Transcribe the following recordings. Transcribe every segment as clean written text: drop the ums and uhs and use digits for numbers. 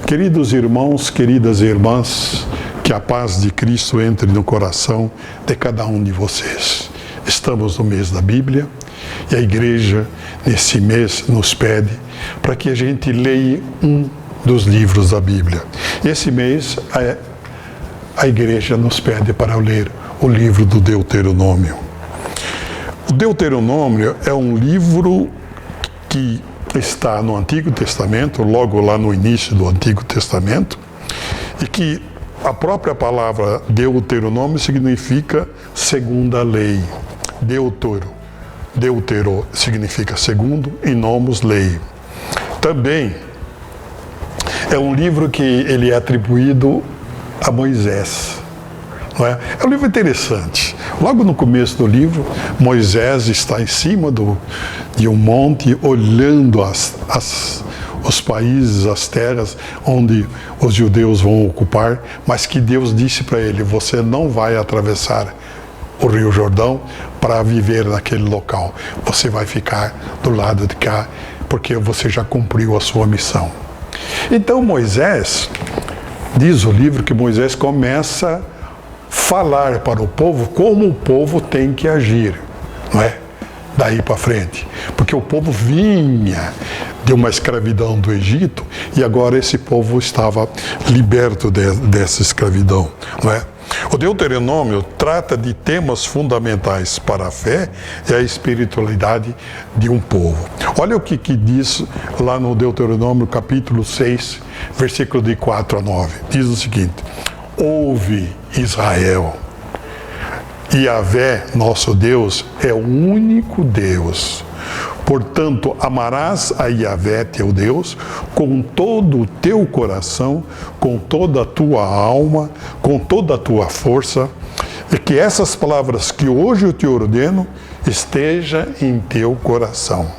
Queridos irmãos, queridas irmãs, que a paz de Cristo entre no coração de cada um de vocês. Estamos no mês da Bíblia e a igreja, nesse mês, nos pede para que a gente leia um dos livros da Bíblia. Esse mês, a igreja nos pede para ler o livro do Deuteronômio. O Deuteronômio é um livro que está no Antigo Testamento, logo lá no início do Antigo Testamento, e que a própria palavra Deuteronômio significa segunda lei. Deutero significa segundo e nomos lei. Também é um livro que ele é atribuído a Moisés. Não é? É um livro interessante. Logo no começo do livro, Moisés está em cima de um monte, olhando os países, as terras onde os judeus vão ocupar, mas que Deus disse para ele: você não vai atravessar o Rio Jordão para viver naquele local. Você vai ficar do lado de cá, porque você já cumpriu a sua missão. Então Moisés, diz o livro que Moisés começa a falar para o povo como o povo tem que agir, não é? Daí para frente. Porque o povo vinha de uma escravidão do Egito e agora esse povo estava liberto dessa escravidão, não é? O Deuteronômio trata de temas fundamentais para a fé e a espiritualidade de um povo. Olha o que diz lá no Deuteronômio capítulo 6, versículo de 4 a 9. Diz o seguinte: ouve, Israel, Yahvé, nosso Deus, é o único Deus. Portanto, amarás a Yahvé, teu Deus, com todo o teu coração, com toda a tua alma, com toda a tua força, e que essas palavras que hoje eu te ordeno estejam em teu coração.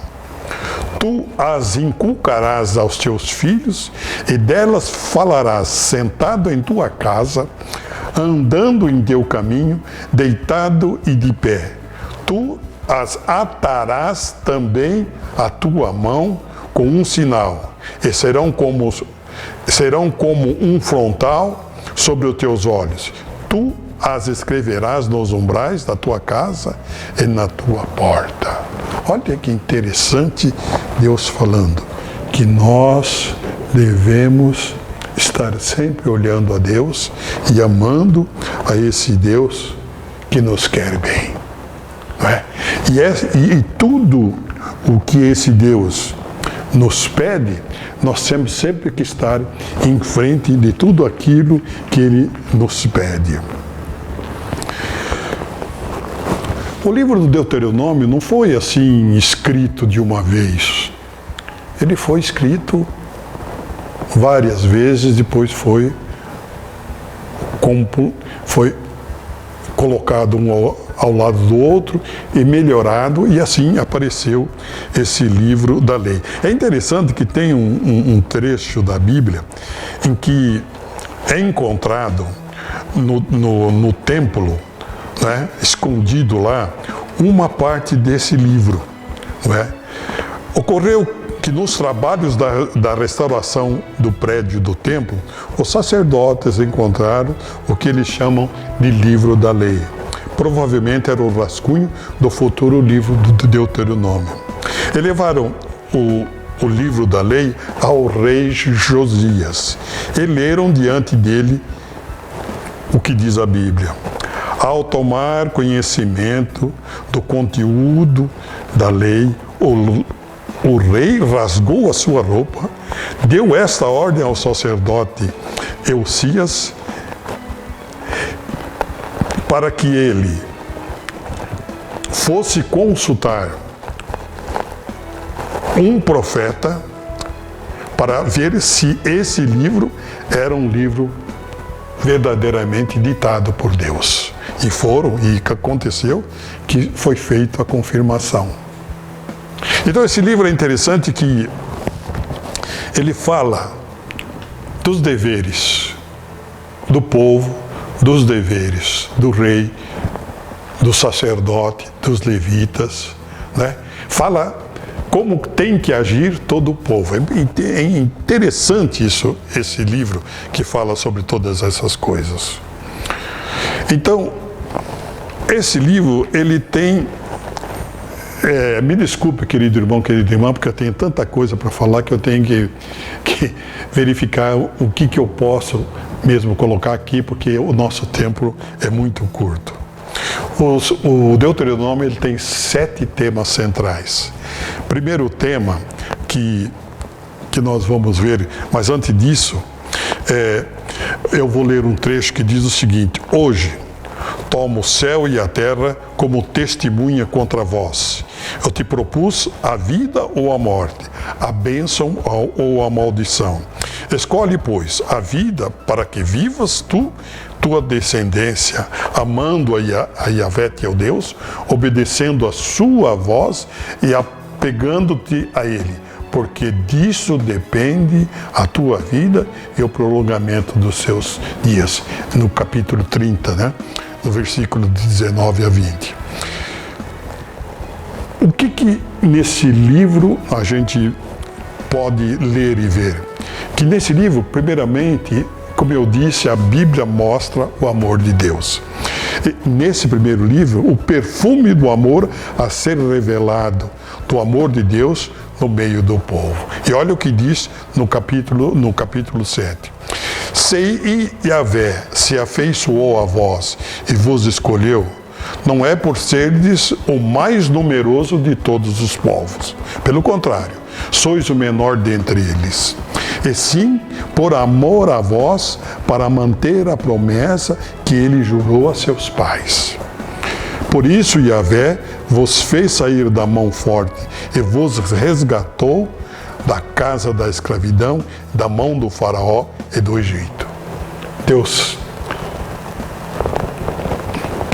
Tu as inculcarás aos teus filhos, e delas falarás sentado em tua casa, andando em teu caminho, deitado e de pé. Tu as atarás também à tua mão com um sinal, e serão como um frontal sobre os teus olhos. Tu as escreverás nos umbrais da tua casa e na tua porta. Olha que interessante Deus falando, que nós devemos estar sempre olhando a Deus e amando a esse Deus que nos quer bem. Não é? E tudo o que esse Deus nos pede, nós temos sempre que estar em frente de tudo aquilo que Ele nos pede. O livro do Deuteronômio não foi assim escrito de uma vez. Ele foi escrito várias vezes, depois foi colocado um ao lado do outro e melhorado, e assim apareceu esse livro da lei. É interessante que tem um trecho da Bíblia em que é encontrado no templo, né, escondido lá, uma parte desse livro. Não é? Ocorreu que nos trabalhos da restauração do prédio do templo, os sacerdotes encontraram o que eles chamam de livro da lei. Provavelmente era o rascunho do futuro livro do Deuteronômio. E levaram o livro da lei ao rei Josias e leram diante dele o que diz a Bíblia. Ao tomar conhecimento do conteúdo da lei, o rei rasgou a sua roupa, deu esta ordem ao sacerdote Eusias, para que ele fosse consultar um profeta para ver se esse livro era um livro verdadeiramente ditado por Deus. E aconteceu que foi feita a confirmação. Então esse livro é interessante que ele fala dos deveres do povo, dos deveres do rei, do sacerdote, dos levitas, né? Fala como tem que agir todo o povo. É interessante esse livro que fala sobre todas essas coisas. Então, esse livro, ele tem... me desculpe, querido irmão, querida irmã, porque eu tenho tanta coisa para falar que eu tenho que verificar o que eu posso mesmo colocar aqui, porque o nosso tempo é muito curto. O Deuteronômio, ele tem 7 temas centrais. Primeiro tema que nós vamos ver, mas antes disso, eu vou ler um trecho que diz o seguinte: hoje tomo o céu e a terra como testemunha contra vós. Eu te propus a vida ou a morte, a bênção ou a maldição. Escolhe, pois, a vida para que vivas tua descendência, amando a Yahvé teu Deus, obedecendo a sua voz e apegando-te a Ele, porque disso depende a tua vida e o prolongamento dos seus dias. No capítulo 30, né? No versículo 19 a 20. O que nesse livro a gente pode ler e ver? Que nesse livro, primeiramente, como eu disse, a Bíblia mostra o amor de Deus. E nesse primeiro livro, o perfume do amor a ser revelado, do amor de Deus no meio do povo. E olha o que diz no capítulo 7. Se Yahvé se afeiçoou a vós e vos escolheu, não é por serdes o mais numeroso de todos os povos. Pelo contrário, sois o menor dentre eles. E sim, por amor a vós, para manter a promessa que ele jurou a seus pais. Por isso, Yahvé vos fez sair da mão forte e vos resgatou da casa da escravidão, da mão do faraó e do Egito. Deus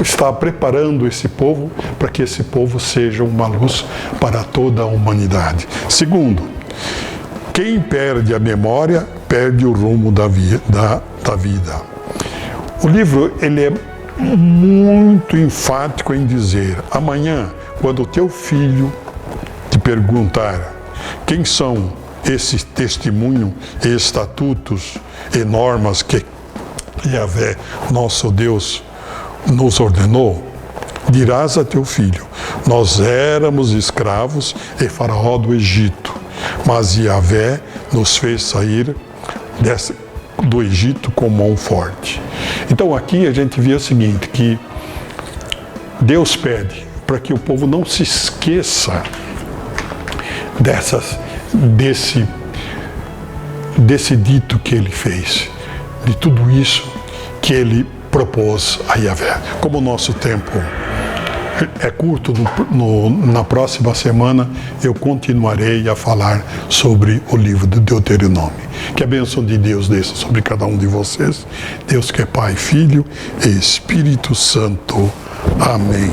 está preparando esse povo para que esse povo seja uma luz para toda a humanidade. Segundo, quem perde a memória, perde o rumo da vida. O livro, ele é muito enfático em dizer: amanhã, quando o teu filho te perguntar quem são esses testemunhos e estatutos e normas que Yahvé, nosso Deus, nos ordenou, dirás a teu filho: nós éramos escravos e faraó do Egito, mas Yahvé nos fez sair do Egito com mão forte. Então aqui a gente vê o seguinte, que Deus pede para que o povo não se esqueça desse dito que ele fez, de tudo isso que ele propôs a Yahvé. Como o nosso tempo é curto, na próxima semana eu continuarei a falar sobre o livro do Deuteronômio. Que a bênção de Deus desça sobre cada um de vocês. Deus que é Pai, Filho e Espírito Santo. Amém.